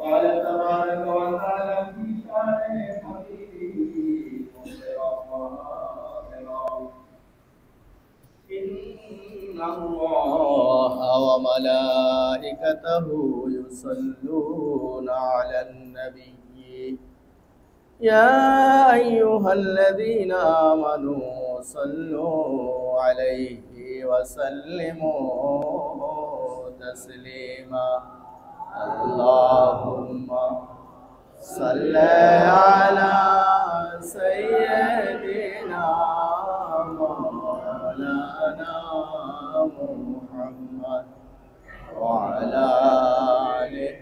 قال تبارك وتعالى في شأن حبيبه إن الله وملائكته يصلون على النبي يا أيها الذين آمنوا صلوا عليه وسلموا تسليما اللهم صل على سيدنا مولانا محمد وعلى آله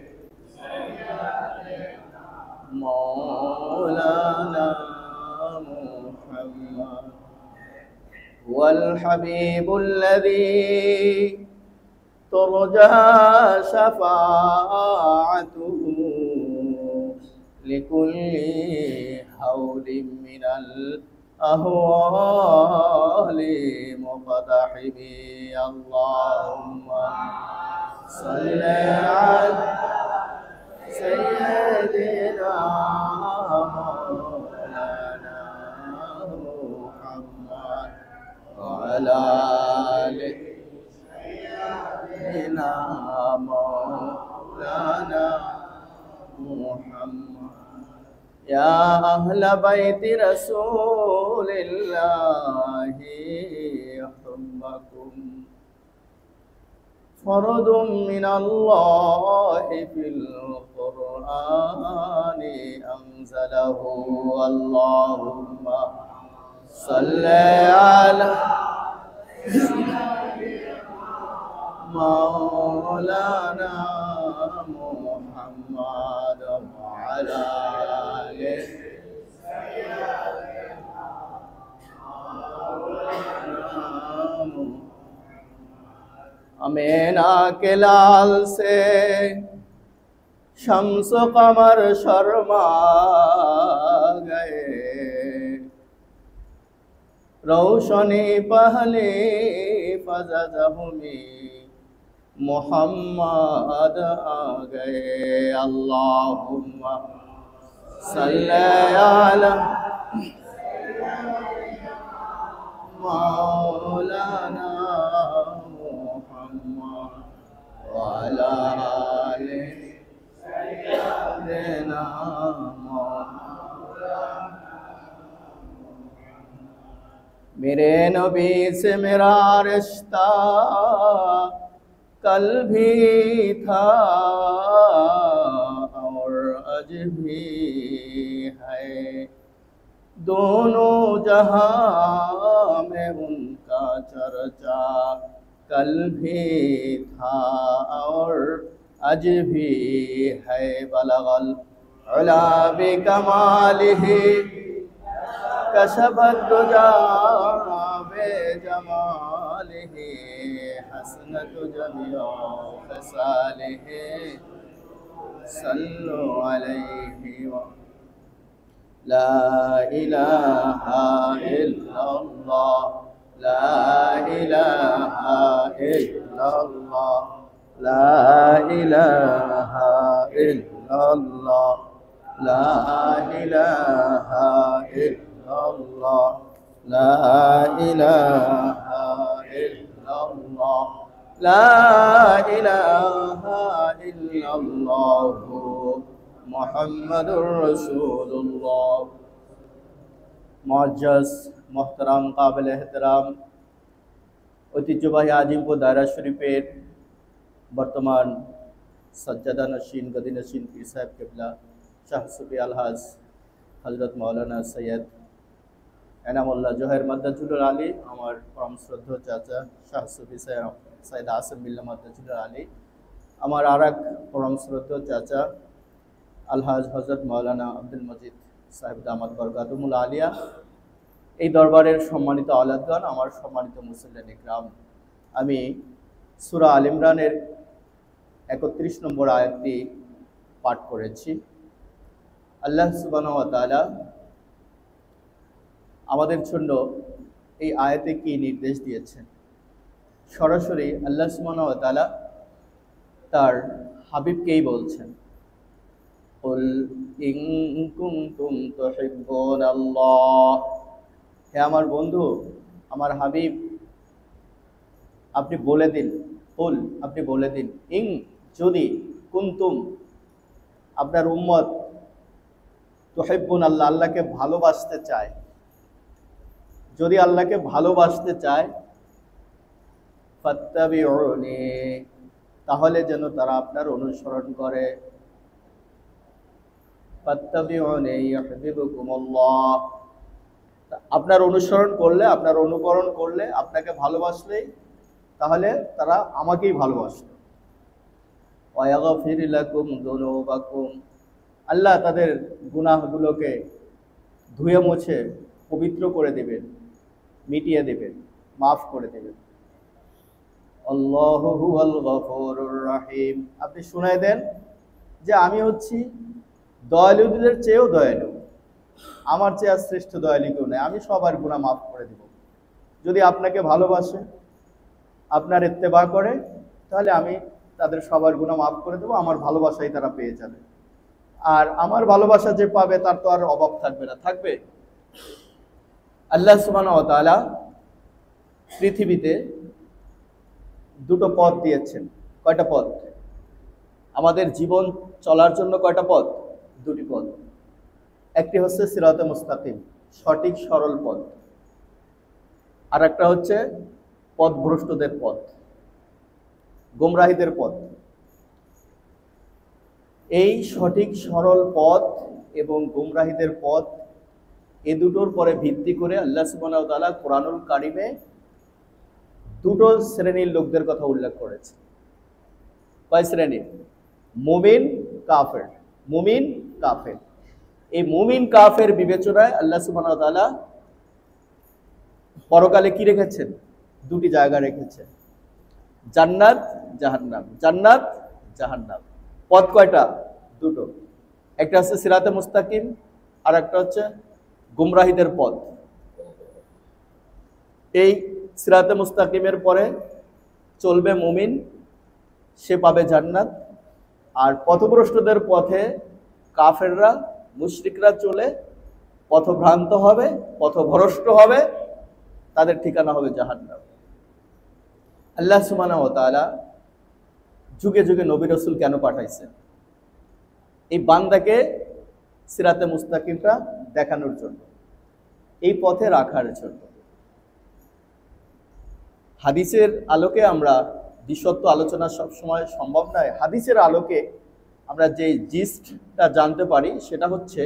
مولانا محمد والحبيب الذي ترجى شفاعته لكل هول من الأهوال مقتحم اللهم صل على سيدنا مولانا محمد وعلى آله سيدنا مولانا محمد يا أهل بيت رسول الله حبكم فرض من الله في القرآن أنزله اللهم صل على مولانا محمد وعلى آله अमीना के लाल से शम्स कमर शर्मा गए रोशनी पहले फजहमी मोहम्मद आ गए अल्लाहुम्मा सल्ली अला मौलाना वाला सैयदना मेरे नबी से मेरा रिश्ता कल भी था और आज भी है दोनों जहां में उनका चर्चा कल भी था और आज भी है बलगल उला बिकमालिही कशफत दुजा बेजमालिही हसनत जमीउ खसालिही सल्लु अलैहि व ला इलाहा इल्लल्लाह لا إله إلا الله لا إله إلا الله لا إله إلا الله لا إله إلا الله لا إله إلا الله محمد رسول الله मुअज्जज़ मोहतरम काबिल एहतराम ঐতিহ্যবাহী আজিমপুর দায়রা শরীফের বর্তমান সজ্জাদা নশীন গদি নশীন পীর সাহেব কেবলা শাহ সুফি আলহাজ হজরত মৌলানা সৈয়দ এনামুল্লাহ জোহের মাদ্দাজুল আলী আমার পরম শ্রদ্ধ চাচা শাহ সুফি সৈয়দ আসিম বিল্লাহ মাদ্দাজুল আলী আমার আর এক পরম শ্রদ্ধ চাচা আলহাজ হজরত মৌলানা আব্দুল মজিদ সাহেব দামাত বরকাতুমুল আলিয়া এই দরবারের সম্মানিত আওলাদগণ আমার সম্মানিত মুসল্লিন ইকরাম আমি সূরা আল ইমরানের 31 নম্বর আয়াতটি পাঠ করেছি আল্লাহ সুবহানাহু ওয়া তাআলা আমাদের জন্য এই আয়াতে কি নির্দেশ দিয়েছেন সরাসরি আল্লাহ সুবহানাহু ওয়া তাআলা তার হাবিবকেই বলছেন কুল ইন কুনতুম তুহিব্বুনাল্লাহ, হে আমার বন্ধু, আমার হাবিব, আপনি বলে দিন, কুল, আপনি বলে দিন, ইন, যদি, কুনতুম, আপনার উম্মত, তুহিব্বুনাল্লাহ, আল্লাহকে ভালোবাসতে চায়, যদি আল্লাহকে ভালোবাসতে চায়, ফাত্তাবিউনি, তাহলে যেন তারা আপনার অনুসরণ করে। ফাত্তাবিউনি ইউহিব্বুকুমুল্লাহ, আপনার অনুসরণ করলে, আপনার অনুকরণ করলে, আপনাকে ভালোবাসলেই তাহলে তারা আমাকেই ভালোবাসবে। ওয়া ইয়াগফির লাকুম যুনুবাকুম, আল্লাহ তাদের গুনাহগুলোকে ধুয়ে মুছে পবিত্র করে দেবেন, মিটিয়ে দেবেন, মাফ করে দেবেন। আল্লাহু হুয়াল গফুরুর রহিম, আপনি শুনাই দেন যে আমি হচ্ছি দয়ালুদের চেয়েও দয়ালু, আমার চেয়ে আর শ্রেষ্ঠ দয়ালু কেউ নেই, আমি সবার গুনাহ মাফ করে দেব। যদি আপনাকে ভালোবাসে, আপনার ইত্তেবা করে, তাহলে আমি তাদের সবার গুনাহ মাফ করে দেবো, আমার ভালোবাসাই তারা পেয়ে যাবে। আর আমার ভালোবাসা যে পাবে তার তো আর অভাব থাকবে না, থাকবে। আল্লাহ সুবহানাহু ওয়া তাআলা পৃথিবীতে দুটো পথ দিয়েছেন। কয়টা পথ? আমাদের জীবন চলার জন্য কয়টা পথ? দুটি পথ। একটি হচ্ছে সিরাতে মুস্তাকিম, সঠিক সরল পথ, আর একটা হচ্ছে পথভ্রষ্টদের পথ, গোমরাহীদের পথ। এই সঠিক সরল পথ এবং গোমরাহীদের পথ, এ দুটোর পরে ভিত্তি করে আল্লাহ সুবহানাহু ওয়া তাআলা কোরআনুল কারিমে দুটো শ্রেণীর লোকদের কথা উল্লেখ করেছে। কয় শ্রেণীর? মুমিন, কাফের। মুমিন, কাফের। এই মুমিন কাফের বিবেচনায় আল্লাহ সুবহানাহু ওয়া তাআলা পরকালে কি রেখেছেন? দুটি জায়গা রেখেছেন, জান্নাত, জাহান্নাম। জান্নাত, জাহান্নাম। পথ কয়টা? দুটো। একটা হচ্ছে সিরাতে মুস্তাকিম, আর একটা হচ্ছে গুমরাহীদের পথ। এই সিরাতে মুস্তাকিমের পরে চলবে মুমিন, সে পাবে জান্নাত। আর পথভ্রষ্টদের পথে কাফেররা, মুশরিকরা চলে পথভ্রান্ত হবে, পথভ্রষ্ট হবে, তাদের ঠিকানা হবে জাহান্নাম। আল্লাহ সুবহানাহু ওয়া তাআলা যুগে যুগে নবী রাসূল কেন পাঠাইছেন? এই বান্দাকে সিরাতে মুস্তাকিমটা দেখানোর জন্য, এই পথে রাখার জন্য। হাদিসের আলোকে আমরা বিশদ আলোচনা সবসময় সম্ভব নয়। হাদিসের আলোকে আমরা যে জিস্টটা জানতে পারি সেটা হচ্ছে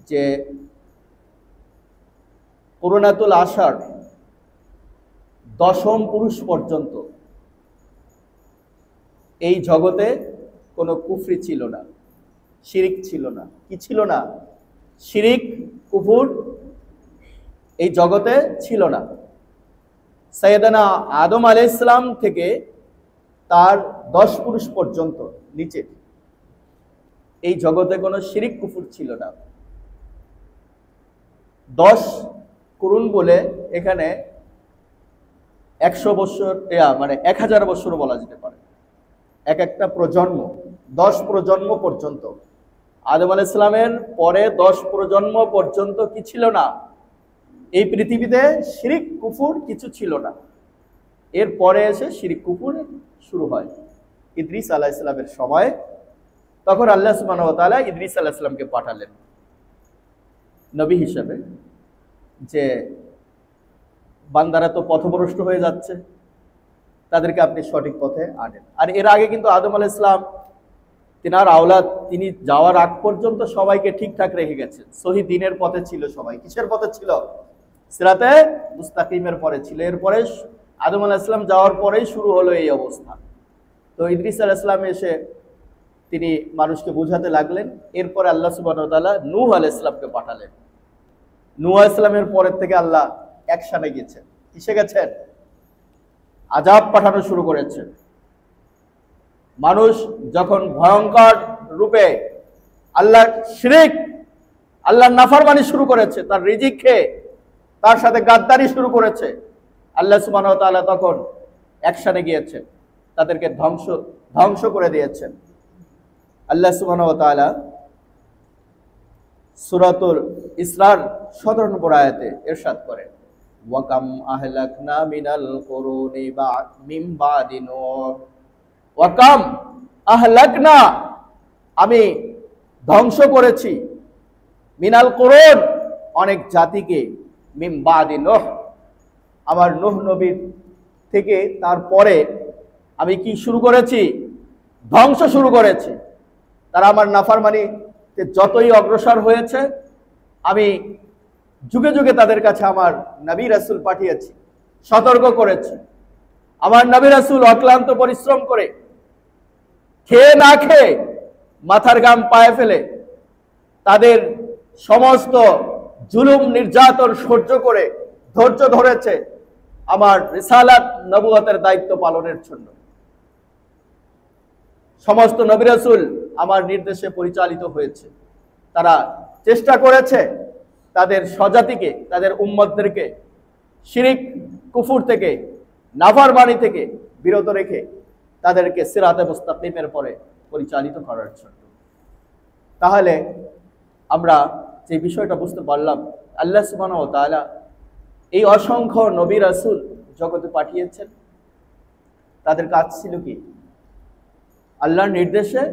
যে কুরআনাতুল আশার 10ম পুরুষ পর্যন্ত এই জগতে কোনো কুফরি ছিল না, শিরিক ছিল না। কি ছিল না? শিরিক, কুফর এই জগতে ছিল না। সাইয়েদানা আদম আলাইহিস সালাম থেকে তার 10 পুরুষ পর্যন্ত নিচে এই জগতে কোনো শিরিক, কুফর ছিল না। 10 কুরুন বলে এখানে 100 বছর, মানে 1000 বছর বলা যেতে পারে। এক একটা প্রজন্ম, 10 প্রজন্ম পর্যন্ত, আদম আলাইহিস সালামের পরে 10 প্রজন্ম পর্যন্ত কি ছিল না? এই পৃথিবীতে শিরিক, কুফর কিছু ছিল না। এর পরে এসে শিরিক, কুফর শুরু হয় ইদ্রিস আলাইহিস সালামের সময়। তখন আল্লাহ সুবহানাহু ওয়া তাআলা ইদ্রিস আলাইহিস সালামকে পাঠালেন নবী হিসেবে, যে বান্দারা তো পথভ্রষ্ট হয়ে যাচ্ছে, তাদেরকে আপনি সঠিক পথে আনেন। আর এর আগে কিন্তু আদম আলাইহিস সালাম, তিনার আওলাদ, তিনি যাওয়ার আগ পর্যন্ত সবাইকে ঠিকঠাক রেখে গেছেন। সহি দ্বীনের পথে ছিল সবাই। কিসের পথে ছিল? সিরাতে মুস্তাকিমের পরে ছিল। এরপরে আদম আলাইহিস সালাম যাওয়ার পরেই শুরু হলো এই অবস্থা। তো ইদ্রিস আলাইহিস সালাম এসে তিনি মানুষকে বোঝাতে লাগলেন। এরপরে আল্লাহ সুবহানাহু ওয়া তাআলা নূহ আলাইহিস সালামকে পাঠালেন। নূহ আলাইহিস সালামের পরের থেকে আল্লাহ অ্যাকশনে গেছেন। কিসে গেছেন? আযাব পাঠানো শুরু করেছেন। মানুষ যখন ভয়ঙ্কর রূপে আল্লাহর শিরক, আল্লাহর নাফরমানি শুরু করেছে, তার রিজিক খেয়ে তার সাথে গাদ্দারি শুরু করেছে, আল্লাহ সুবহানাহু ওয়া তাআলা তখন অ্যাকশনে গিয়েছেন, তাদেরকে ধ্বংস করে দিয়েছেন। আল্লাহ সুবহানাহু ওয়া তাআলা সূরাতুল ইসরার 17 নম্বর আয়াতে ইরশাদ করেন, ওয়া কাম আহলাকনা মিনাল কুরুনি মিন বাদি নূহ, ওয়া কাম আহলাকনা, আমি ধ্বংস করেছি, মিনাল কুরুন, অনেক জাতিকে, মিন বাদি নূহ, আমার নূহ নবীর থেকে তারপরে আমি কি শুরু করেছি? ধ্বংস শুরু করেছি। তারা আমার নাফরমানিতে যতই অগ্রসর হয়েছে, আমি যুগে যুগে তাদের কাছে আমার নবী রাসূল পাঠিয়েছি, সতর্ক করেছি। আমার নবী রাসূল অক্লান্ত পরিশ্রম করে, খেয়ে না খেয়ে, মাথার ঘাম পায়ে ফেলে, তাদের সমস্ত জুলুম নির্যাতন সহ্য করে ধৈর্য ধরেছে আমার রিসালাত নবুয়তের দায়িত্ব পালনের জন্য। সমস্ত নবী রাসূল আমার নির্দেশে পরিচালিত হয়েছে। তারা চেষ্টা করেছে তাদের স্বজাতিকে, তাদের উম্মতদেরকে শিরিক কুফুর থেকে, নাফরমানি থেকে বিরত রেখে তাদেরকে সিরাতে মুস্তাকিমের পরে পরিচালিত করার জন্য। তাহলে আমরা যে বিষয়টা বুঝতে পারলাম, আল্লাহ সুবহানাহু ওয়া তাআলা এই অসংখ্য নবী রাসূল জগতে পাঠিয়েছেন, তাদের কাজ ছিল কি? আল্লাহর নির্দেশে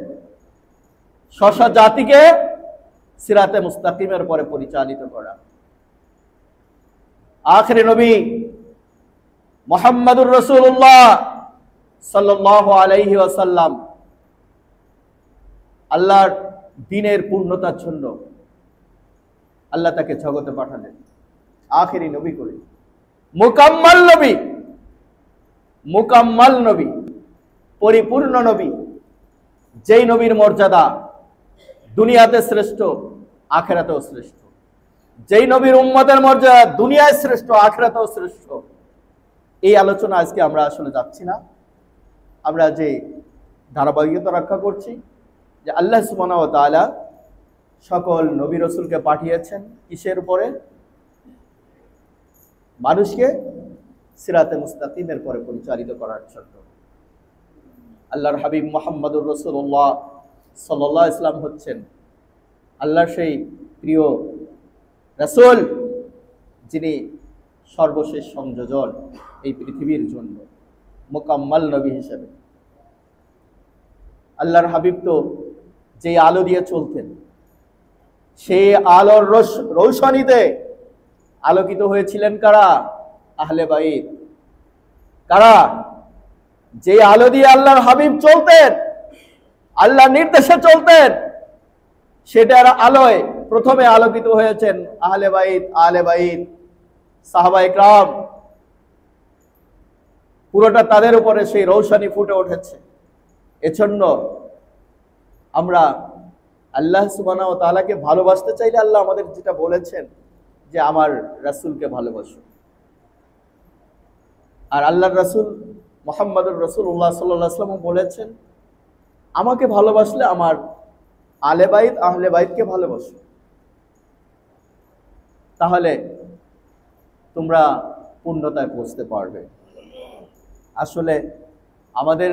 স্ব জাতিকে সিরাতে মুস্তাকিমের পরে পরিচালিত করা। আখিরি নবী মুহাম্মদুর রাসূলুল্লাহ সাল্লাল্লাহু আলাইহি ওয়াসাল্লাম আল্লাহর দ্বীনের পূর্ণতার জন্য আল্লাহ তাকে জগতে পাঠালেন আখিরি নবী করে, মুকাম্মাল নবী, মুকাম্মাল নবী, পরিপূর্ণ নবী, যেই নবীর মর্যাদা দুনিয়াতে শ্রেষ্ঠ, আখিরাতেও শ্রেষ্ঠ, যেই নবীর উম্মতের মর্যাদা দুনিয়ায় শ্রেষ্ঠ, আখিরাতেও শ্রেষ্ঠ। এই আলোচনা আজকে আমরা আসলে যাচ্ছি না। আমরা যে ধারাবাহিকতা রক্ষা করছি যে আল্লাহ সুবহানাহু ওয়া তাআলা সকল নবী রাসূলকে পাঠিয়েছেন কিসের উপরে? মানুষকে সিরাতে মুস্তাকিমের পরে পরিচালিত করার জন্য। আল্লাহর হাবিব মুহাম্মদুর রাসূলুল্লাহ সাল্লাল্লাহু আলাইহি ওয়াসাল্লাম হচ্ছেন আল্লাহর সেই প্রিয় রাসূল, যিনি সর্বশেষ সংযোজন এই পৃথিবীর জন্য, মুকাম্মাল নবী হিসেবে। আল্লাহর হাবিব তো যে আলো দিয়ে চলতেন, সেই আলোর রৌশনীতে আলোকিত হয়েছিলেন কারা? আহলে বাইত। কারা? যে আলো দিয়ে আল্লাহর হাবিব চলতেন, আল্লাহর নির্দেশে চলতেন, সেটার আলোয় প্রথমে আলোকিত হয়েছেন আহলে বাইত, আহলে বাইত, সাহাবায়ে কেরাম। পুরোটা তাদের উপরে সেই রৌশনী ফুটে উঠেছে। এজন্য আমরা আল্লাহ সুবহানাহু ওয়া তাআলাকে ভালোবাসতে চাইলে আল্লাহ আমাদের যেটা বলেছেন যে আমার রাসূলকে ভালোবাসো। আর আল্লাহর রাসূল মুহাম্মদুর রাসূলুল্লাহ সাল্লাল্লাহু আলাইহি ওয়াসাল্লাম বলেছেন, আমাকে ভালোবাসলে আমার আহলে বাইত, আহলে বাইতকে ভালোবাসো, তাহলে তোমরা পূর্ণতায় পৌঁছতে পারবে। আসলে আমাদের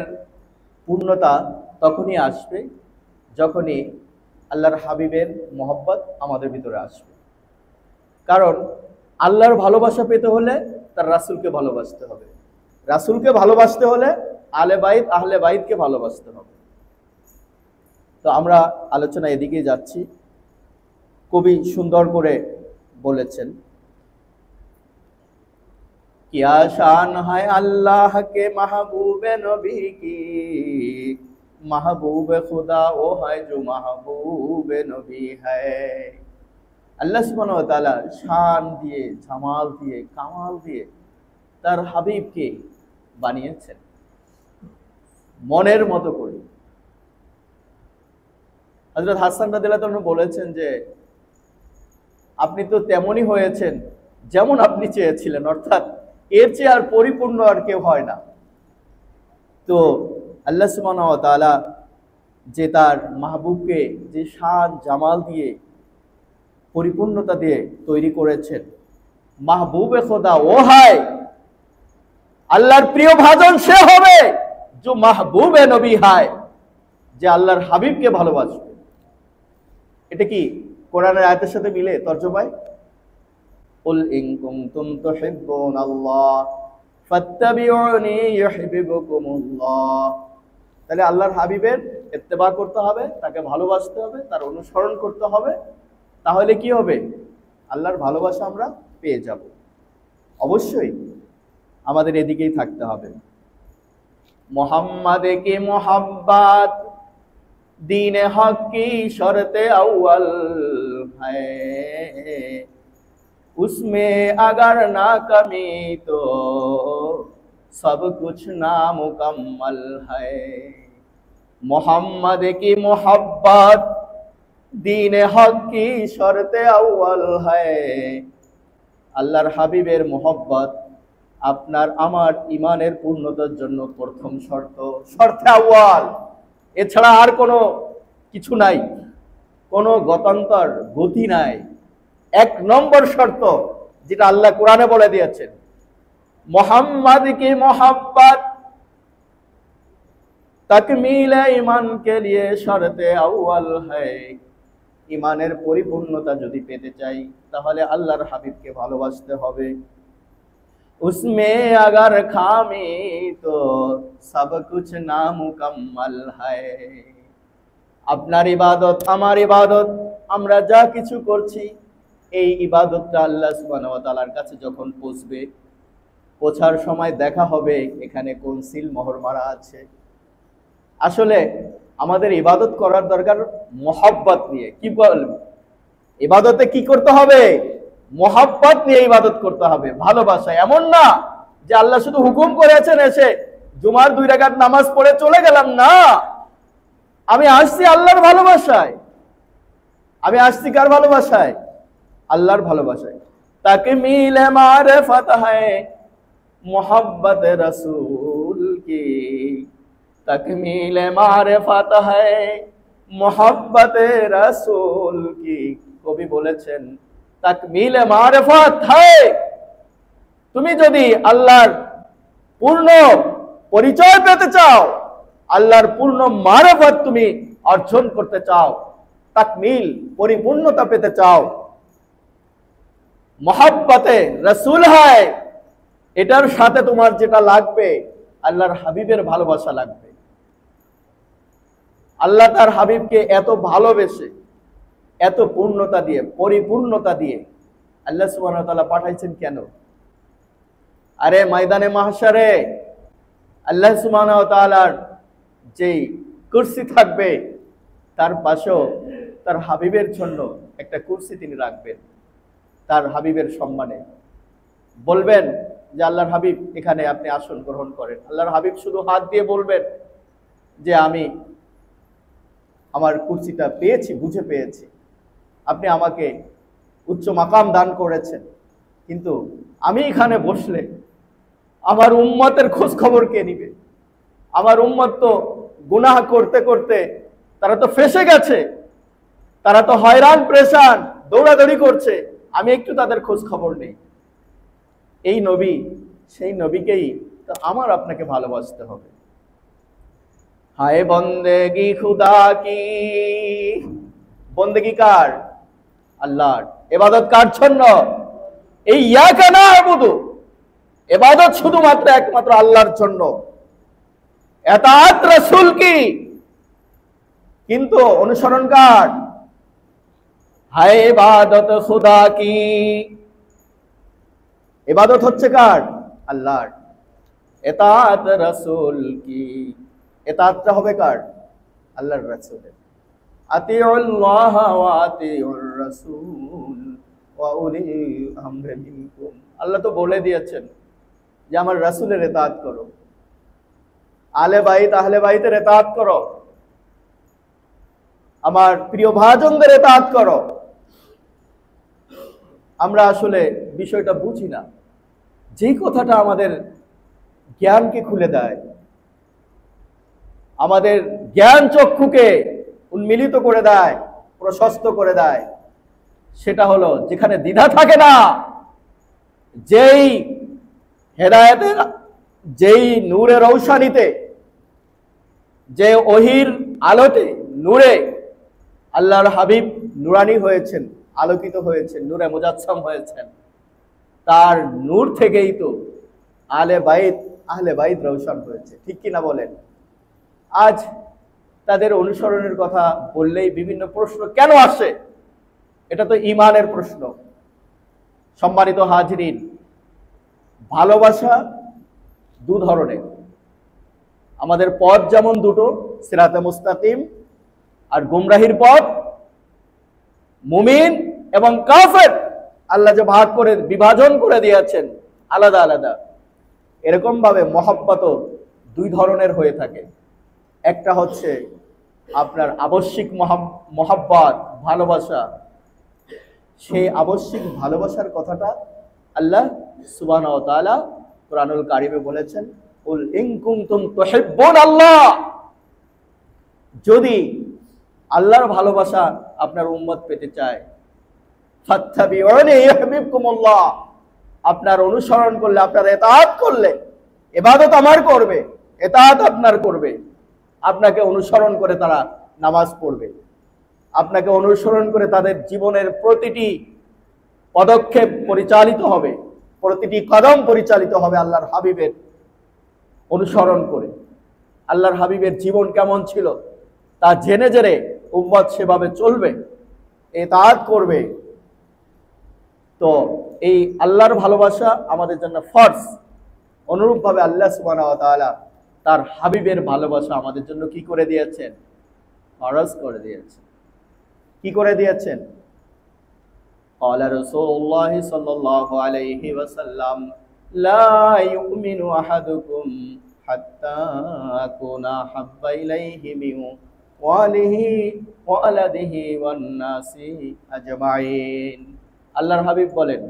পূর্ণতা তখনই আসবে যখনই আল্লাহর হাবিবের মহব্বত আমাদের ভিতরে আসবে। কারণ আল্লাহর ভালোবাসা পেতে হলে তার রাসূলকে ভালোবাসতে হবে, রাসূলকে ভালোবাসতে হলে আহলে বাইত, আহলে বাইতকে ভালোবাসতে হবে। তো আমরা আলোচনা এদিকেই যাচ্ছি। কবি সুন্দর করে বলেছেন, क्या शान है अल्लाह के महबूब नबी की, महबूब खुदा वो है जो महबूब नबी है। আল্লাহ সুবহানাহু ওয়া তাআলা শান দিয়ে, জামাল দিয়ে, কামাল দিয়ে তার হাবিবকে বানিয়েছেন মনের মতো করে। হযরত হাসান রাদিয়াল্লাহু আনহু বলেছেন যে আপনি তো তেমনই হয়েছেন যেমন আপনি চেয়েছিলেন, অর্থাৎ এর চেয়ে আর পরিপূর্ণ আর কেউ হয় না। তো আল্লাহ সুবহানাহু ওয়া তাআলা যে তার মাহবুবকে যে শান জামাল দিয়ে, পরিপূর্ণতা দিয়ে তৈরি করেছেন, মাহবুবে খোদা ও হয়, আল্লাহর প্রিয় ভাজন সে হবে যে মাহবুবে নবী হয়, যে আল্লাহর হাবিবকে ভালোবাসবে। এটা কি কোরআনের আয়াতের সাথে মিলে তর্জমায়? কুল ইন কুনতুম তুহিব্বুনাল্লাহ ফাত্তাবিউনি ইউহিব্বুকুমুল্লাহ। তাহলে আল্লাহর হাবিবের ইত্তেবা করতে হবে, তাকে ভালোবাসতে হবে, তার অনুসরণ করতে হবে। তাহলে কি হবে? আল্লাহর ভালোবাসা আমরা পেয়ে যাব। অবশ্যই আমাদের এদিকেই থাকতে হবে। মোহাম্মদ কি মোহাব্বত दीन हक की शर्त अव्वल है, उसमें अगर ना कमी तो सब कुछ नामुकम्मल है। मोहम्मद की मोहब्बत दीन हक की शर्त अव्वल है। আল্লাহর হাবিবের মোহব্বত আপনার আমার ইমানের পূর্ণতার জন্য প্রথম শর্ত, শর্তে আউয়াল। এছাড়া আর কোনো কিছু নাই, কোনো গতান্তর গতি নাই। এক নম্বর শর্ত যেটা আল্লাহ কোরআনে বলে দিয়েছেন, মোহাম্মদ কি মোহাব্বত তাকমিল ঈমান কে লিয়ে শর্তে আউয়াল হ্যায়। ইমানের পরিপূর্ণতা যদি পেতে চাই তাহলে আল্লাহর হাবিবকে ভালোবাসতে হবে। उसमें अगर खामी तो सब कुछ नामुकम्मल है। আপনার ইবাদত, আমার ইবাদত, আমরা যা কিছু করছি এই ইবাদতটা আল্লাহ সুবহানাহু ওয়া তাআলার কাছে যখন পৌঁছবে, পৌঁছার সময় দেখা হবে এখানে কোন সিল মোহর মারা আছে। আসলে আমাদের ইবাদত করার দরকার মোহাব্বত নিয়ে। কি বলবো, ইবাদতে কি করতে হবে? মোহাব্বত নিয়ে ইবাদত করতে হবে, ভালোবাসা। এমন না যে আল্লাহ শুধু হুকুম করেছেন এসে জুমার 2 রাকাত নামাজ পড়ে চলে গেলাম। না, আমি আসছি আল্লাহর ভালোবাসায়। আমি আসছি কার ভালোবাসায়? আল্লাহর ভালোবাসায়। তাকমিল মারিফাত হ্যায় মোহাব্বত রাসূল কি, তাকমিল মারিফাত হ্যায় মোহাব্বত রাসূল কি। কবি বলেছেন তাকমিল মারিফাত হ্যায়। তুমি যদি আল্লাহর পূর্ণ পরিচয় পেতে চাও, আল্লাহর পূর্ণ মারিফাত তুমি অর্জন করতে চাও, তাকমিল পরিপূর্ণতা পেতে চাও, মোহাব্বতে রাসূল হয়, এটার সাথে তোমার যেটা লাগবে আল্লাহর হাবিবের ভালোবাসা লাগবে। আল্লাহ তার হাবিবকে এত ভালোবেসে, এত পূর্ণতা দিয়ে, পরিপূর্ণতা দিয়ে আল্লাহ সুবহানাহু ওয়া তাআলা পাঠাইছেন কেন? আরে ময়দানে মাহশারে আল্লাহ সুবহানাহু ওয়া তাআলার যেই কুরসি থাকবে তার পাশেও তার হাবিবের জন্য একটা কুরসি তিনি রাখবেন, তার হাবিবের সম্মানে। বলবেন যে আল্লাহর হাবিব এখানে আপনি আসন গ্রহণ করেন। আল্লাহর হাবিব শুধু হাত দিয়ে বলবেন যে আমি আমার কুরসিটা পেয়েছি, বুঝে পেয়েছি, আপনি আমাকে উচ্চ মাকাম দান করেছেন, কিন্তু আমি এখানে বসলে আমার উম্মতের খোঁজ খবর কে নিবে? আমার উম্মত তো গুনাহ করতে করতে তারা তো ফেঁসে গেছে, তারা তো হয়রান পেরেশান দৌড়াদৌড়ি করছে, আমি একটু তাদের খোঁজ খবর নেই। এই নবী, সেই নবীকেই তো আমার আপনাকে ভালোবাসতে হবে। হায় বন্দেগি খুদা কি, বন্দেগি কার? আল্লাহর। ইবাদত কার জন্য? এই ইয়াকা না'বুদু, ইবাদত শুধুমাত্র একমাত্র আল্লাহর জন্য। ইতাআত রাসূল কি, কিন্তু অনুসরণ কার? হায় ইবাদত খুদা কি, ইবাদত হচ্ছে কার? আল্লাহর। ইতাআত রাসূল কি, ইতাআতটা হবে কার? আল্লাহর রাসূলের। আতিউল্লাহ ওয়া আতিউর রাসূল ওয়া উলিল আমরি মিনকুম। আল্লাহ তো বলে দিয়েছেন যে আমার রাসূলের ইতাআত করো, আহলে বাইতের ইতাআত করো, আমার প্রিয় ভাজনদের ইতাআত করো। আমরা আসলে বিষয়টা বুঝি না। যেই কথাটা আমাদের জ্ঞানকে খুলে দেয়, আমাদের জ্ঞান চক্ষুকে উন্মিলিত করে দেয়, প্রশস্ত করে দেয়, সেটা হলো যেখানে দ্বিধা থাকে না, যেই হেদায়েতের, যেই নূরের রৌশানীতে, যে ওহির আলোতে, নূরে আল্লাহর হাবিব নুরানি হয়েছেন, আলোকিত হয়েছেন, নূরে মুজাসসাম হয়েছেন। তার নূর থেকেই তো আহলে বাইত রওশন হয়েছে, ঠিক কিনা বলেন? আজ তাদের অনুসরণের কথা বললেই বিভিন্ন প্রশ্ন কেন আসে? এটা তো ঈমানের প্রশ্ন। সম্মানিত হাজরিন, ভালোবাসা দু ধরনের। আমাদের পথ যেমন দুটো, সিরাতে মুস্তাকিম আর গুমরাহির পথ, মুমিন এবং কাফের আল্লাহ যে ভাগ করে বিভাজন করে দিয়েছেন আলাদা আলাদা, এরকম ভাবে মহব্বতও দুই ধরনের হয়ে থাকে। একটা হচ্ছে আপনার আবশ্যিক মহব্বত, ভালোবাসা। সেই আবশ্যিক ভালোবাসার কথাটা আল্লাহ সুবহানাহু ওয়া তাআলা কুরআনুল কারীমে বলেছেন, কুল ইন কুনতুম তুহিব্বুনাল্লাহ, যদি আল্লাহর ভালোবাসা আপনার উম্মত পেতে চায়, ফাত্তাবিউনি ইউহিব্বুকুমুল্লাহ, আপনার অনুসরণ করলে, আপনার ইতাআত করলে, ইবাদত আমার করবে, ইতাআত আপনার করবে, আপনাকে অনুসরণ করে তারা নামাজ পড়বে, আপনাকে অনুসরণ করে তাদের জীবনের প্রতিটি পদক্ষেপ পরিচালিত হবে, প্রতিটি কদম পরিচালিত হবে আল্লাহর হাবিবের অনুসরণ করে। আল্লাহর হাবিবের জীবন কেমন ছিল তা জেনে জেনে উম্মত সেভাবে চলবে, ইতাআত করবে। তো এই আল্লাহর ভালোবাসা আমাদের জন্য ফরজ। অনুরূপভাবে আল্লাহ সুবহানাহু ওয়া তাআলা তার হাবিবের ভালোবাসা আমাদের জন্য কি করে দিয়েছেন? ফরজ করে দিয়েছেন। কি করে দিয়েছেন? قال رسول الله صلى الله عليه وسلم لا يؤمن أحدكم حتى أكون أحب إليه من والده وولده والناس أجمعين। আল্লাহর হাবিব বলেন,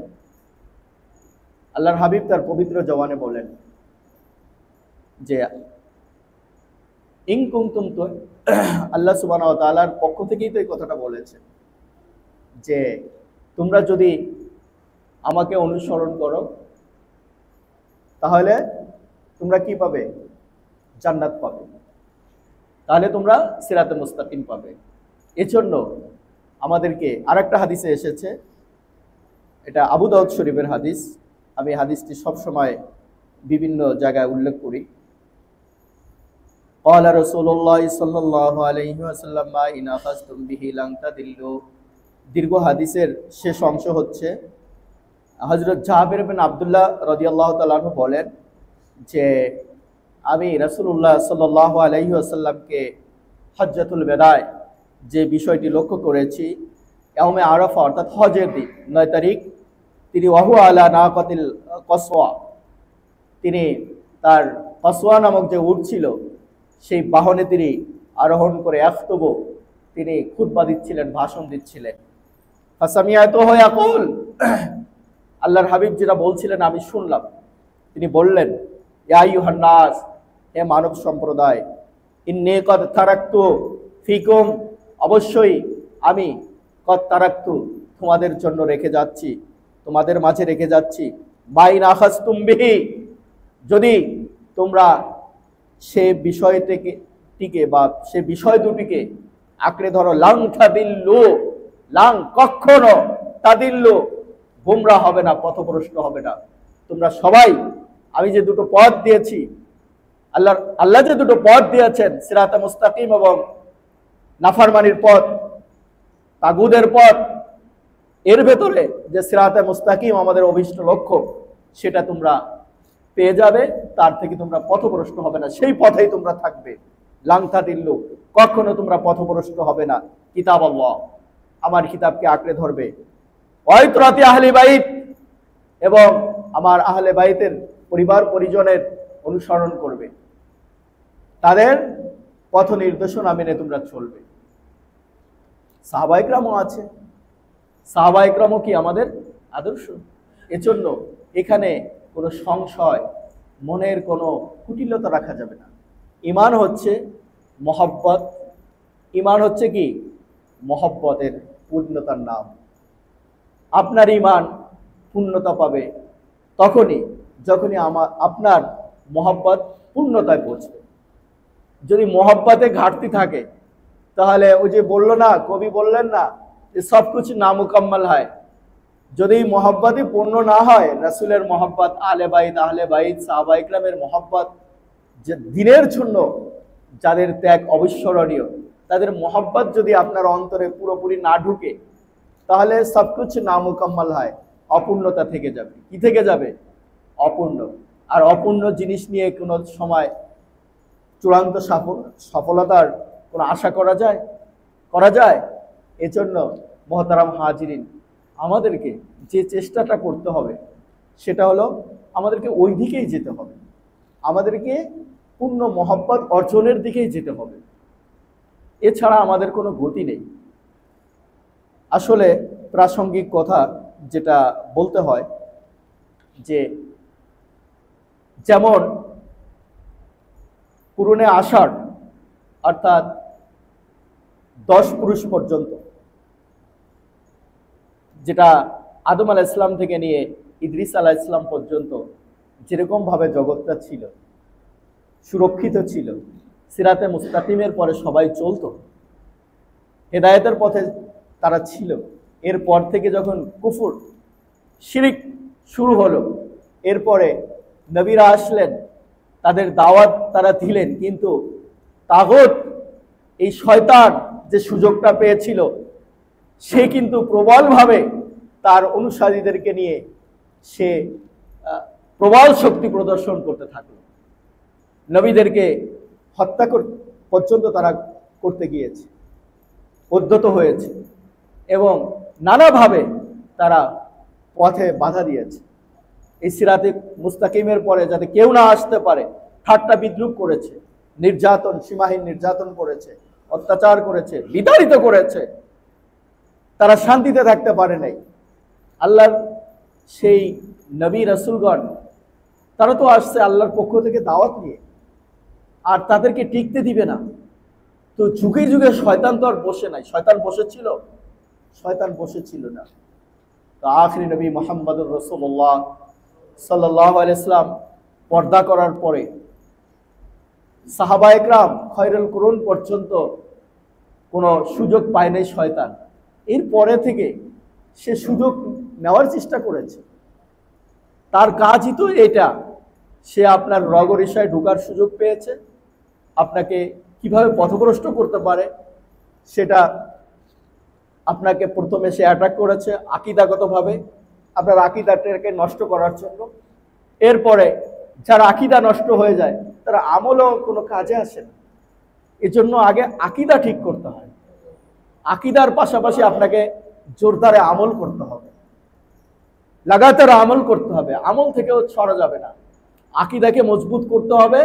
আল্লাহর হাবিব তার পবিত্র জবানে বলেন যে ইন কুনতুম, তো আল্লাহ সুবহানাহু ওয়া তাআলার পক্ষ থেকেই তো এই কথাটা বলেছেন যে তোমরা যদি আমাকে অনুসরণ করো তাহলে তোমরা কি পাবে? জান্নাত পাবে, তাহলে তোমরা সিরাতে মুস্তাকিম পাবে। এজন্য আমাদেরকে আরেকটা হাদিসে এসেছে, এটা আবু দাউদ শরীফের হাদিস, আমি হাদিসটি সবসময় বিভিন্ন জায়গায় উল্লেখ করি। قال رسول الله صلى الله عليه وسلم ما إن أخذتم به لن تضلوا। দীর্ঘ হাদিসের শেষ অংশ হচ্ছে হযরত জাবের বিন আব্দুল্লাহ রাদিয়াল্লাহু তাআলা আনহু বলেন যে আমি রাসূলুল্লাহ সাল্লাল্লাহু আলাইহি ওয়াসাল্লামকে হজ্জাতুল বিদায় যে বিষয়টি লক্ষ্য করেছি, ইয়াউমে আরাফা অর্থাৎ হজের দিন 9 তারিখ, তিনি ওয়াহু আলা নাকাতিল কসওয়া, তিনি তার কসওয়া নামক যে উট ছিল সেই বাহনে তিনি আরোহণ করে আখতবো, তিনি খুতবা দিচ্ছিলেন, ভাষণ দিচ্ছিলেন। ফাসামিয়াতুহু ইয়াকুল, আল্লাহর হাবিব যেটা বলছিলেন আমি শুনলাম। তিনি বললেন, ইয়া আইয়ুহান নাস, হে মানব সম্প্রদায়, ইন্নী কদ তারাকতু ফিকুম, অবশ্যই আমি কদ তারাকতু তোমাদের জন্য রেখে যাচ্ছি, তোমাদের মাঝে রেখে যাচ্ছি, মাইন আখাযতুম বিহি, যদি তোমরা সে বিষয়টিকে বা সে বিষয় দুটিকে আঁকড়ে ধরো, লাং তাদিল্লু, লাং কখনো, তাদিল্লু গোমরা হবে না, পথভ্রষ্ট হবে না। তোমরা সবাই আমি যে দুটো পথ দিয়েছি, আল্লাহ যে দুটো পথ দিয়েছেন, সিরাতে মুস্তাকিম এবং নাফরমানির পথ, তাগুদের পথ, এর ভেতরে যে সিরাতে মুস্তাকিম আমাদের অভিষ্ট লক্ষ্য, সেটা তোমরা পেয়ে যাবে, তার থেকে তোমরা পথভ্রষ্ট হবে না, সেই পথেই তোমরা থাকবে। লাং তাদিল্লু, কখনো তোমরা পথভ্রষ্ট হবে না। কিতাব আল্লাহ, আমার কিতাবকে আঁকড়ে ধরবে। ওয়াইতরাতি আহলি বাইত, এবং আমার আহলে বাইতের পরিবার পরিজনের অনুসরণ করবে, তাদের পথ নির্দেশনা মেনে তোমরা চলবে। সাহাবা ইকরামও আছে, সাহাবা ইকরামও কি আমাদের আদর্শ। এজন্য এখানে কোনো সংশয়, মনের কোনো কুটিলতা রাখা যাবে না। ঈমান হচ্ছে মহব্বত, ঈমান হচ্ছে কি? মহব্বতের পূর্ণতার নাম। আপনার ঈমান পূর্ণতা পাবে তখনই যখনই আপনার মহব্বত পূর্ণতায় পৌঁছবে। যদি মোহব্বতে ঘাটতি থাকে, তাহলে ওই যে বললো না, কবি বললেন না যে সব কিছু নামুকাম্মাল হয়। যদি মোহব্বতই পূর্ণ না হয়, রাসূলের মোহব্বত, আহলে বাইত সাহাবা ইকরামের মোহব্বত, যে দিনের জন্য যাদের ত্যাগ অবিস্মরণীয়, তাদের মোহব্বত যদি আপনার অন্তরে পুরোপুরি না ঢুকে, তাহলে সবকিছু নামুকাম্মাল হয়, অপূর্ণতা থেকে যাবে। কি থেকে যাবে? অপূর্ণ। আর অপূর্ণ জিনিস নিয়ে কোনো সময় চূড়ান্ত সফলতার কোনো আশা করা যায়? করা যায়? এজন্য মহতারাম হাজিরিন, আমাদেরকে যে চেষ্টাটা করতে হবে সেটা হলো আমাদেরকে ওই দিকেই যেতে হবে, আমাদেরকে পূর্ণ মহব্বত অর্জনের দিকেই যেতে হবে। এছাড়া আমাদের কোনো গতি নেই। আসলে প্রাসঙ্গিক কথা যেটা বলতে হয় যে, যেমন কুরুনে আষাঢ় অর্থাৎ 10 পুরুষ পর্যন্ত, যেটা আদম আলাইহিস সালাম থেকে নিয়ে ইদ্রিস আলাইহিস সালাম পর্যন্ত যেরকম ভাবে জগৎটা ছিল, সুরক্ষিত ছিল, সিরাতে মুস্তাকিমের পরে সবাই চলতো, হেদায়েতের পথে তারা ছিল। এরপর থেকে যখন কুফর শিরিক শুরু হলো, এরপরে নবীরা আসলেন, তাদের দাওয়াত তারা দিলেন, কিন্তু তাগুত, এই শয়তান যে সুযোগটা পেয়েছিল, সে কিন্তু প্রবলভাবে তার অনুসারীদেরকে নিয়ে সে প্রবল শক্তি প্রদর্শন করতে থাকলো। নবীদেরকে হত্যা পর্যন্ত তারা করতে গিয়েছে, উদ্যত হয়েছে এবং নানাভাবে তারা পথে বাধা দিয়েছে। এই সিরাতে মুস্তাকিমের পরে যাতে কেউ না আসতে পারে, ঠাট্টা বিদ্রুপ করেছে, নির্যাতন, সীমাহীন নির্যাতন করেছে, অত্যাচার করেছে, বিতাড়িত করেছে। তারা শান্তিতে থাকতে পারে নাই। আল্লাহর সেই নবী রাসূলগণ, তারা তো আসছে আল্লাহর পক্ষ থেকে দাওয়াত নিয়ে, আর তাদেরকে টিকতে দিবে না। তো যুগে যুগে শয়তান তো আর বসে নাই। শয়তান বসেছিল? শয়তান বসেছিল না। তো আখিরি নবী মুহাম্মদুর রাসূলুল্লাহ সাল্লাল্লাহু আলাইহি সাল্লাম পর্দা করার পরে সাহাবা ইকরাম খয়রুল কুরুন পর্যন্ত কোনো সুযোগ পায় নাই শয়তান। এর পরে থেকে সে সুযোগ নেওয়ার চেষ্টা করেছে। তার কাজই তো এটা, সে আপনার রগরিসায় ঢোকার সুযোগ পেয়েছে, আপনাকে কিভাবে পথভ্রষ্ট করতে পারে সেটা আপনাকে প্রথমে সে অ্যাটাক করেছে আকীদাগতভাবে, আপনার আকীদাটাকে নষ্ট করার জন্য। এরপরে যার আকীদা নষ্ট হয়ে যায়, তার আমলও কোনো কাজে আসে না। এজন্য আগে আকীদা ঠিক করতে হয়। আকীদার পাশাপাশি আপনাকে জোরদারে আমল করতে হবে, লাগাতার আমল করতে হবে। আমল থেকেও ছড়া যাবে না। আকীদাকে মজবুত করতে হবে,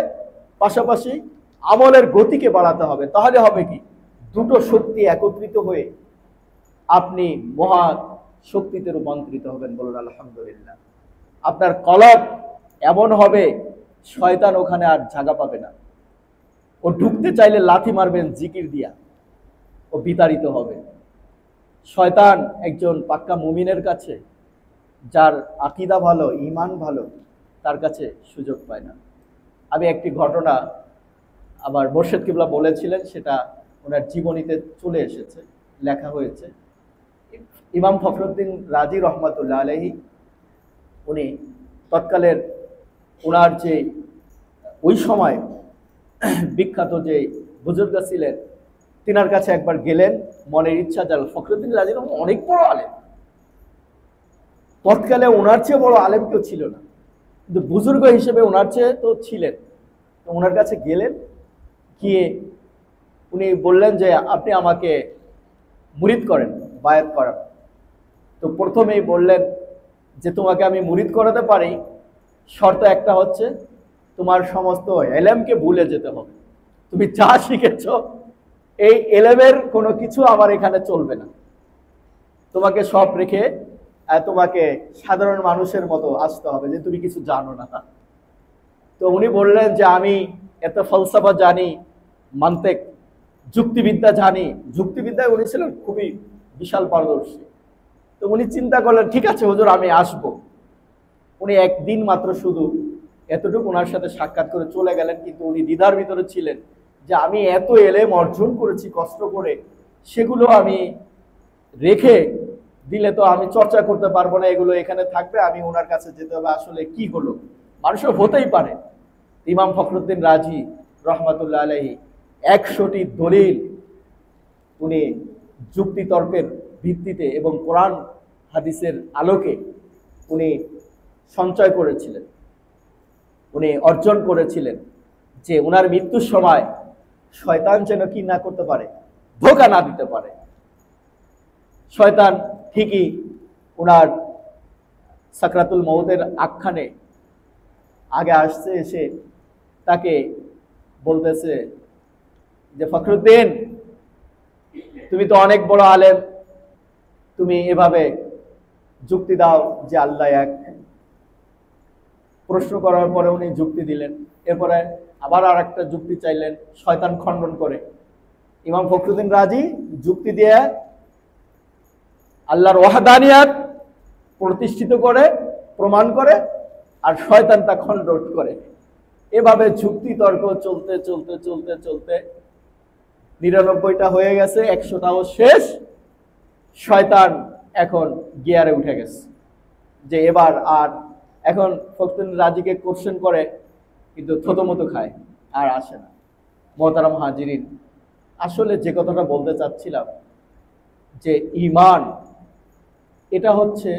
পাশাপাশি আমলের গতিকে বাড়াতে হবে। তাহলে হবে কি, দুটো শক্তি একত্রিত হয়ে আপনি মহা শক্তিতে রূপান্তরিত হবেন। বলুন আলহামদুলিল্লাহ। আপনার কলব এমন হবে, শয়তান ওখানে আর জায়গা পাবে না। ও ঢুকতে চাইলে লাথি মারবেন জিকির দিয়া, ও বিতাড়িত হবে। শয়তান একজন পাক্কা মুমিনের কাছে, যার আকীদা ভালো, ঈমান ভালো, তার কাছে সুযোগ পায় না। আমি একটি ঘটনা আবার মোর্শেদ কিবলা বলেছিলেন, সেটা ওনার জীবনীতে চলে এসেছে, লেখা হয়েছে। ইমাম ফখরুদ্দিন রাজি রহমাতুল্লাহ আলাইহি, উনি তৎকালের ওনার যে ওই সময় বিখ্যাত যে বুজুর্গ ছিলেন, তিনার কাছে একবার গেলেন মনের ইচ্ছা জাল। ফখরুদ্দিন রাজি রহমান অনেক বড় আলেম, তৎকালে ওনার চেয়ে বড় আলেম কেউ ছিল না, কিন্তু বুজুর্গ হিসেবে ওনার চেয়ে তো ছিলেন। তো ওনার কাছে গেলেন, গিয়ে উনি বললেন যে আপনি আমাকে মুরিদ করেন, বায়াত করান। তো প্রথমেই বললেন যে তোমাকে আমি মুরিদ করাতে পারি, শর্ত একটা হচ্ছে তোমার সমস্ত এলেমকে ভুলে যেতে হবে। তুমি যা শিখেছ এই এলেমের কোনো কিছু আমার এখানে চলবে না, তোমাকে সব রেখে তোমাকে সাধারণ মানুষের মতো আসতে হবে, যে তুমি কিছু জানো না। তো উনি বললেন যে আমি এত ফলসফা জানি, মান্তেক, যুক্তিবিদ্যা জানি। যুক্তিবিদ্যায় উনি ছিলেন খুবই বিশাল পারদর্শী। তো উনি চিন্তা করলেন, ঠিক আছে হুজুর, আমি আসব। উনি একদিন মাত্র শুধু এতটুকু ওনার সাথে সাক্ষাৎ করে চলে গেলেন, কিন্তু উনি দ্বিধার ভিতরে ছিলেন যে আমি এত এলেম অর্জন করেছি কষ্ট করে, সেগুলো আমি রেখে দিলে তো আমি চর্চা করতে পারবো না, এগুলো এখানে থাকবে, আমি ওনার কাছে যেতে হবে। আসলে কি হলো, মানুষের হতেই পারে। ইমাম ফখরুদ্দিন রাজি রহমাতুল্লাহ আলাইহি 100টি দলিল উনি যুক্তিতর্কের ভিত্তিতে এবং কোরআন হাদিসের আলোকে উনি সঞ্চয় করেছিলেন, উনি অর্জন করেছিলেন, যে ওনার মৃত্যুর সময় শয়তান যেন কি না করতে পারে, ধোঁকা না দিতে পারে। শয়তান ঠিকই ওনার সাকরাতুল মউতের আখ্যানে আগে আসছে, এসে তাকে বলতেছে যে ফখরুদ্দিন, তুমি তো অনেক বড় আলেম, তুমি এভাবে যুক্তি দাও যে আল্লাহ এক। প্রশ্ন করার পরে উনি যুক্তি দিলেন, এরপরে আবার আর একটা যুক্তি চাইলেন, শয়তান খণ্ডন করে। ইমাম ফখরুদ্দিন রাজি যুক্তি দিয়ে আল্লাহর ওয়াহদানিয়াত প্রতিষ্ঠিত করে, প্রমাণ করে, আর শয়তান তা খণ্ডন করে। এভাবে যুক্তি তর্ক চলতে চলতে চলতে চলতে 99টা হয়ে গেছে, 100টাও শেষ। শয়তান এখন গিয়ারে উঠে গেছে, যে এবার আর এখন ফখরুদ্দিন রাজিকে কোশ্চেন করে, কিন্তু থতমতো খায়, আর আসে না। মোহতারাম হাজিরিন, আসলে যে কথাটা বলতে চাচ্ছিলাম, যে ঈমান এটা হচ্ছে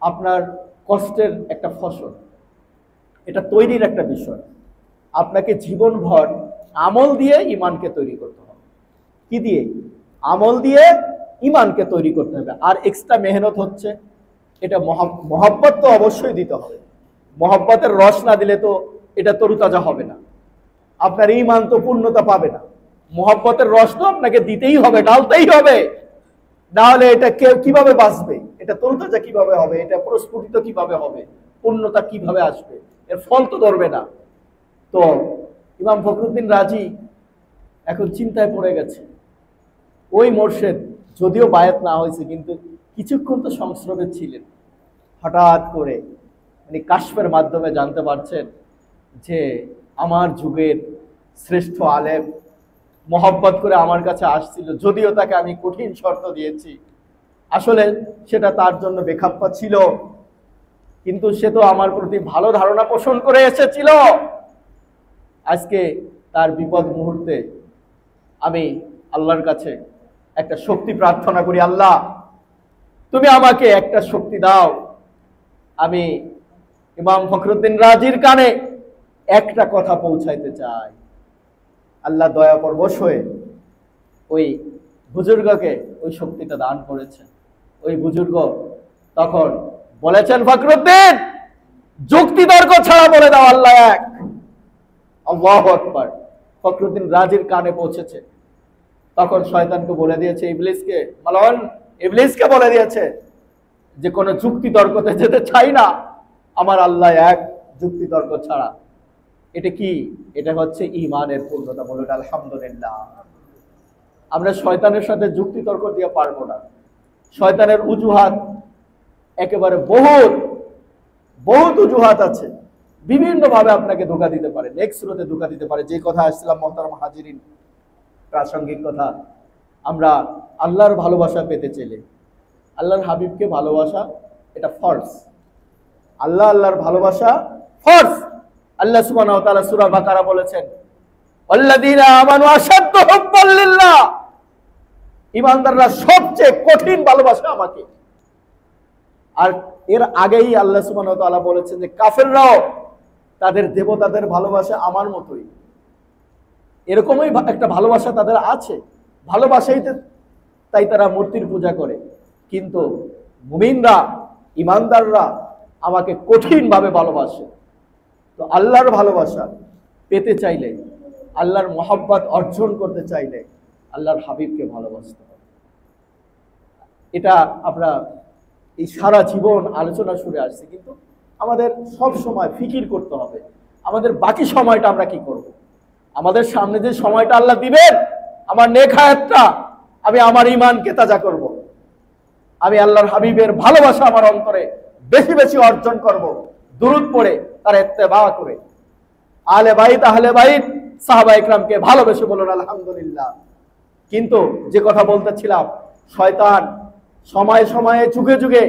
আপনার কষ্টের একটা ফসল, এটা তৈরির একটা বিষয়। আপনাকে জীবনভর আমল দিয়ে ঈমানকে তৈরি করতে হবে। কি দিয়ে? আমল দিয়ে ঈমানকে তৈরি করতে হবে। আর এক্সট্রা মেহনত হচ্ছে, এটা মহব্বত তো অবশ্যই দিতে হবে। মহব্বতের রস না দিলে তো এটা তরুতাজা হবে না, আপনার ঈমান তো পূর্ণতা পাবে না। মহব্বতের রস তো আপনাকে দিতেই হবে, ঢালতেই হবে, না হলে এটা কেউ কিভাবে বাঁচবে, এটা তরুতাজা কিভাবে হবে, এটা প্রস্ফুটিত কিভাবে হবে, পূর্ণতা কিভাবে আসবে, এর ফল তো ধরবে না। তো ইমাম ফখরুদ্দিন রাজি এখন চিন্তায় পড়ে গেছে। ওই মোর্শেদ যদিও বায়াত না হয়েছে, কিন্তু কিছুক্ষণ তো সংস্রবে ছিলেন। হঠাৎ করে উনি কাশফের মাধ্যমে জানতে পারছেন যে আমার যুগের শ্রেষ্ঠ আলেম মহব্বত করে আমার কাছে আসছিল, যদিও তাকে আমি কঠিন শর্ত দিয়েছি। আসলে সেটা তার জন্য বেখাপ্পা ছিল, কিন্তু সে তো আমার প্রতি ভালো ধারণা পোষণ করে এসেছিল। আজকে তার বিপদ মুহূর্তে আমি আল্লাহর কাছে একটা শক্তি প্রার্থনা করি, আল্লাহ তুমি আমাকে একটা শক্তি দাও, আমি ইমাম ফখরুদ্দিন রাজির কানে একটা কথা পৌঁছাইতে চাই। আল্লাহ দয়া পরবশ হয়ে ওই বুজুর্গকে ওই শক্তিটা দান করেছেন। ওই বুজুর্গ তখন বলেছেন, ফখরুদ্দিন যুক্তি তর্ক ছাড়া বলে দাও আল্লাহ এক। আল্লাহু আকবার। ফখরুদ্দিন রাজির কানে পৌঁছেছে। তখন শয়তানকে বলে দিয়েছে, ইবলিসকে, মালান ইবলিসকে বলে দিয়েছে যে কোনো যুক্তি তর্কতে যেতে চাই না, আমার আল্লাহ এক, যুক্তি তর্ক ছাড়া। এটা কি? এটা হচ্ছে ঈমানের পূর্ণতা। বলুন আলহামদুলিল্লাহ। আমরা শয়তানের সাথে যুক্তি তর্ক দিয়ে পারবো না। শয়তানের উজুহাত একেবারে বহুত বহুত উজুহাত আছে, বিভিন্ন ভাবে আপনাকে ধোঁকা দিতে পারে, নেক্সট রোতে ধোঁকা দিতে পারে। যে কথা আসছিলাম মোহতারাম হাজিরিন, প্রাসঙ্গিক কথা, আমরা আল্লাহর ভালোবাসা পেতে চাইলে আল্লাহর হাবিবকে ভালোবাসা এটা ফরজ। আল্লাহর ভালোবাসা ফরজ। আল্লাহ সুবহানাহু ওয়া তাআলা সূরা বাকারা বলেছেন, আল্লাযীনা আমানু আশাদ্দু হুব্বান লিল্লাহ, ঈমানদাররা সবচেয়ে কঠিন ভালোবাসা আমাকে। আর এর আগেই আল্লাহ সুবহানাহু ওয়া তাআলা বলেছেন যে কাফেররাও তাদের দেবতাদের ভালোবাসা আমার মতোই। এরকমই একটা ভালোবাসা তাদের আছে, ভালোবাসাই তাই তারা মূর্তির পূজা করে। কিন্তু মুমিনরা, ঈমানদাররা আমাকে কঠিনভাবে ভালোবাসে। তো আল্লাহর ভালোবাসা পেতে চাইলে, আল্লাহর মহব্বত অর্জন করতে চাইলে আল্লাহর হাবিবকে ভালোবাসতে হবে। এটা আমরা এই সারা জীবন আলোচনা শুনে আসছি, কিন্তু আমাদের সব সময় ফিকির করতে হবে আমাদের বাকি সময়টা আমরা কি করব। আমাদের সামনে যে সময়টা আল্লাহ দিবেন, আমার নেক হায়াতটা আমি আমার ঈমানকে তাজা করব। আমি আল্লাহর হাবিবের ভালোবাসা আমার অন্তরে বেশি বেশি অর্জন করব, দুরূদ পড়ে, তার ইত্তেবা করে, আহলে বাইত সাহাবায়ে কেরামকে ভালোবেসে বলুন আলহামদুলিল্লাহ। কিন্তু যে কথা বলতেছিলাম, শয়তান সময়ে সময়ে যুগে যুগে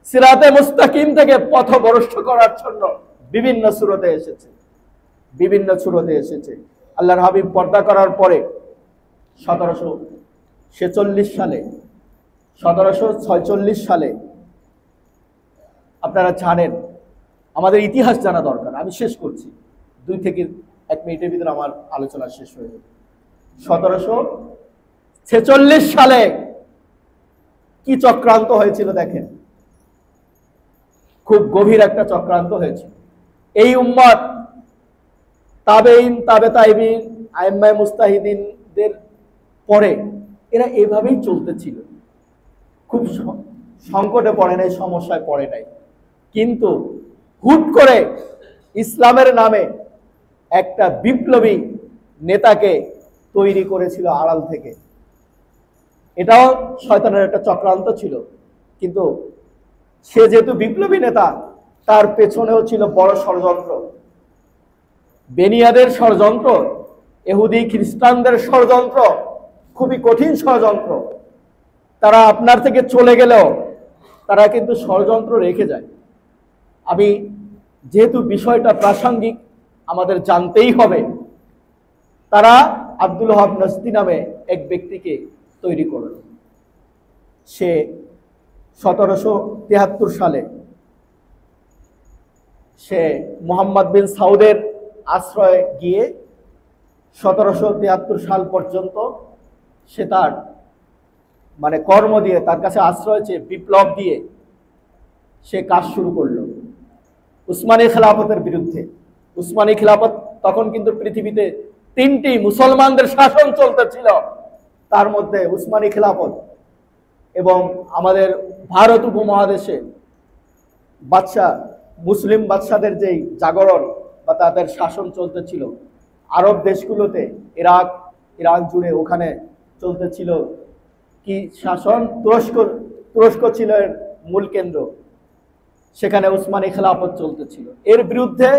সিরাতে মুস্তাকিম থেকে পথভ্রষ্ট করার জন্য বিভিন্ন সুরতে এসেছে। আল্লাহর হাবিব পর্দা করার পরে 1746 সালে আপনারা জানেন, আমাদের ইতিহাস জানা দরকার। আমি শেষ করছি, 2 থেকে 1 মিনিটের ভিতরে আমার আলোচনা শেষ হয়ে যাবে। 1746 সালে কি চক্রান্ত হয়েছিল দেখেন, খুব গভীর একটা চক্রান্ত হয়েছিল। এই উম্মত তাবেঈন, তাবে তাইবিন, আইম্মায়ে মুস্তাহিদিনদের পরে এরা এভাবেই চলতেছিল, খুব সংকটে পড়ে নাই, সমস্যায় পড়ে নাই। কিন্তু হুট করে ইসলামের নামে একটা বিপ্লবী নেতাকে তৈরি করেছিল আড়াল থেকে। এটাও শয়তানের একটা চক্রান্ত ছিল, কিন্তু সে যেহেতু বিপ্লবী নেতা, তার পেছনেও ছিল বড় ষড়যন্ত্র, বেনিয়াদের ষড়যন্ত্র, ইহুদি খ্রিস্টানদের ষড়যন্ত্র, খুবই কঠিন ষড়যন্ত্র। তারা আপনার থেকে চলে গেলেও তারা কিন্তু ষড়যন্ত্র রেখে যায়। আমি যেহেতু বিষয়টা প্রাসঙ্গিক, আমাদের জানতেই হবে। তারা আব্দুল ওহাব নজদি নামে এক ব্যক্তিকে তৈরি করল। সে 1773 সালে সে মুহাম্মদ বিন সাউদের আশ্রয়ে গিয়ে 1773 সাল পর্যন্ত সে তার কর্ম দিয়ে, তার কাছে আশ্রয় চেয়ে, বিপ্লব দিয়ে সে কাজ শুরু করলো উসমানী খেলাফতের বিরুদ্ধে। উসমানী খেলাফত তখন কিন্তু পৃথিবীতে 3টি মুসলমানদের শাসন চলতেছিল, তার মধ্যে উসমানী খেলাফত। এবং আমাদের ভারত উপমহাদেশে মুসলিম বাদশাদের যেই জাগরণ বা তাদের শাসন চলতেছিল, আরব দেশগুলোতে, ইরাক জুড়ে ওখানে চলতেছিল কি শাসন, তুরস্ক ছিল এর মূল কেন্দ্র, সেখানে উসমানী খেলাফত চলতেছিল। এর বিরুদ্ধে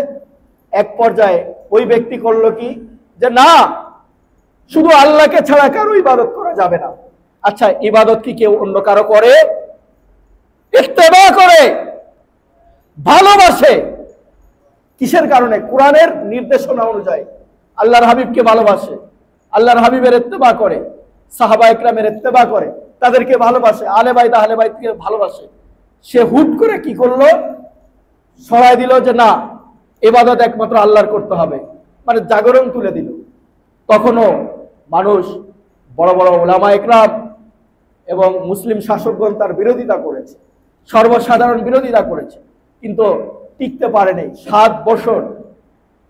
এক পর্যায়ে ওই ব্যক্তি করলো কি, যে না, শুধু আল্লাহকে ছাড়া কারো ইবাদত করা যাবে না। আচ্ছা, ইবাদত কি কেউ অন্য কারো করে? ইত্তেবা করে, ভালোবাসে। কিসের কারণে? কোরআনের নির্দেশনা অনুযায়ী আল্লাহর হাবিবকে ভালোবাসে, আল্লাহর হাবিবের ইত্তেবা করে, সাহাবা ইকরামের ইত্তেবা করে, তাদেরকে ভালোবাসে, আহলে বাইতকে ভালোবাসে। সে হুট করে কি করলো, সরাই দিল যে না, ইবাদত একমাত্র আল্লাহর করতে হবে, জাগরণ তুলে দিল। তখনও মানুষ, বড় বড় উলামা ইকরাম এবং মুসলিম শাসকগণ তার বিরোধিতা করেছে, সর্বসাধারণ বিরোধিতা করেছে, কিন্তু টিকতে পারেনি। 7 বছর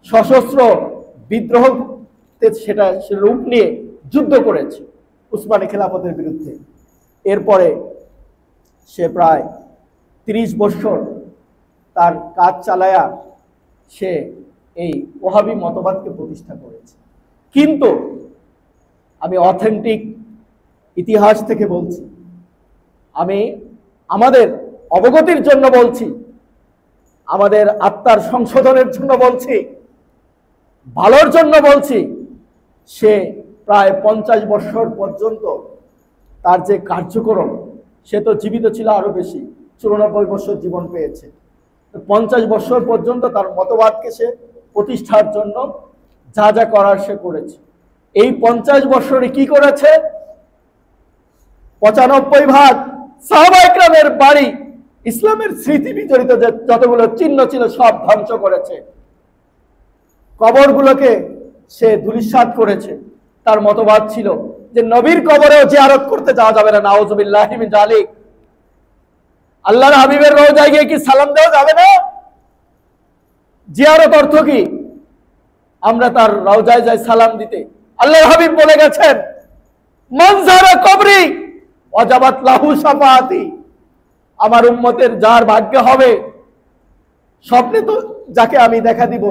সশস্ত্র বিদ্রোহ সেটা রূপ নিয়ে যুদ্ধ করেছে উসমানী খেলাফতের বিরুদ্ধে। এরপরে সে প্রায় 30 বছর তার কাজ চালায়া সে এই ওহাবি মতবাদকে প্রতিষ্ঠা করেছে। কিন্তু আমি অথেন্টিক ইতিহাস থেকে বলছি, আমি আমাদের অবগতির জন্য বলছি, আমাদের আত্মার সংশোধনের জন্য বলছি, ভালোর জন্য বলছি। সে প্রায় 50 বছর পর্যন্ত তার যে কার্যক্রম, সে তো জীবিত ছিল আরো বেশি, 94 বছর জীবন পেয়েছে। 50 বছর পর্যন্ত তার মতবাদকে সে প্রতিষ্ঠার জন্য যা যা করার সে করেছে। এই 50 বছরে কি করেছে? 95 সাহাবা ইকরামের বাড়ি, ইসলামের স্মৃতি বিজড়িত যতগুলো চিহ্ন ছিল সব ধ্বংস করেছে, কবরগুলোকে সে ধূলিসাৎ করেছে। তার মতবাদ ছিল যে নবীর কবরেও জিয়ারত করতে যাওয়া যাবে না, নাউযুবিল্লাহি মিন যালিক। আল্লাহর হাবিবের রওজায় গিয়ে কি সালাম দেওয়া যাবে না? জিয়ারত অর্থ কি? আমরা তার রওজায় যাই সালাম দিতে। আল্লাহর হাবিব বলে গেছেন, মান যারা কবরি ওয়াজাবাত লাহু শাফাআতি। আমার উম্মতের যার ভাগ্য হবে, স্বপ্নে তো যাকে আমি দেখা দিব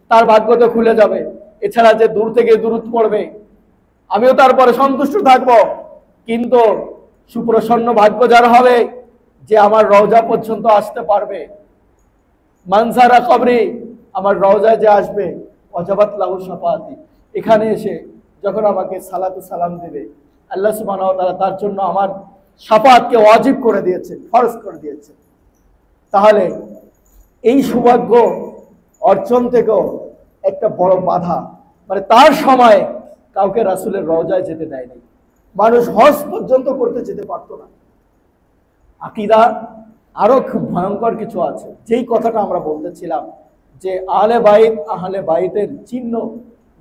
তার ভাগ্য তো খুলে যাবে। এছাড়া যে দূর থেকে দুরূদ পড়বে, আমিও তারপরে সন্তুষ্ট থাকব। কিন্তু সুপ্রসন্ন ভাগ্য যার হবে, যে আমার রওজা পর্যন্ত আসতে পারবে। মানসারা কবরি, আমার রওজায় যে আসবে, ওয়াজাবাত লাহু শাফাআতি। এখানে এসে যখন আমাকে সালাতু সালাম দেবে, আল্লাহ সুবহানাহু ওয়া তাআলা তার জন্য আমার শাফাআতকে ওয়াজিব করে দিয়েছেন, ফরজ করে দিয়েছেন। তাহলে এই সৌভাগ্য অর্জন থেকেও একটা বড় বাধা, মানে তার সময় কাউকে রাসূলের রওজায় যেতে দেয়নি, মানুষ হজ পর্যন্ত করতে যেতে পারতো না। আকীদা আরো খুব ভয়ঙ্কর কিছু আছে, যেই কথাটা আমরা বলতেছিলাম যে আহলে বাইতের চিহ্ন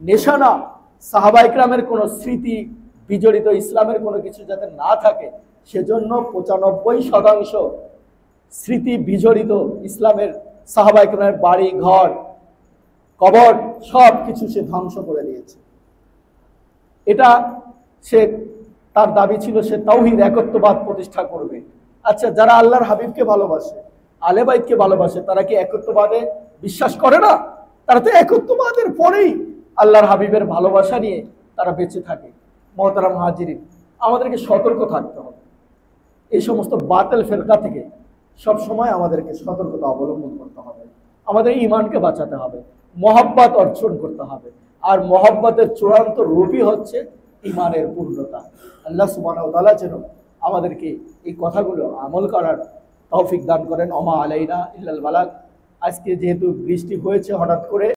নিশানা, সাহাবা ইকরামের কোনো স্মৃতি বিজড়িত ইসলামের কোনো কিছু যাতে না থাকে, সেজন্য 95% স্মৃতি বিজড়িত ইসলামের সাহাবা ইকরামের বাড়ি ঘর কবর সব কিছু সে ধ্বংস করে দিয়েছে। এটা সে তার দাবি ছিল সে তাওহীদ একত্ববাদ প্রতিষ্ঠা করবে। আচ্ছা, যারা আল্লাহর হাবিবকে ভালোবাসে, আহলে বাইতকে ভালোবাসে, তারা কি একত্ববাদে বিশ্বাস করে না? তারা তো একত্ববাদের পরেই আল্লাহর হাবিবের ভালোবাসা নিয়ে তারা বেঁচে থাকে। মুহতারাম হাজিরিন, আমাদেরকে সতর্ক থাকতে হবে এই সমস্ত বাতিল ফিরকা থেকে। সব সময় আমাদেরকে সতর্কতা অবলম্বন করতে হবে, আমাদের ঈমানকে বাঁচাতে হবে, মহব্বত অর্জন করতে হবে। আর মহব্বতের চূড়ান্ত রূপই হচ্ছে ঈমানের পূর্ণতা। আল্লাহ সুবহানাহু ওয়া তাআলা যেন আমাদেরকে এই কথাগুলো আমল করার তৌফিক দান করেন। ওমা আলাইনা ইল্লাল বালাগ। আজকে যেহেতু বৃষ্টি হয়েছে হঠাৎ করে,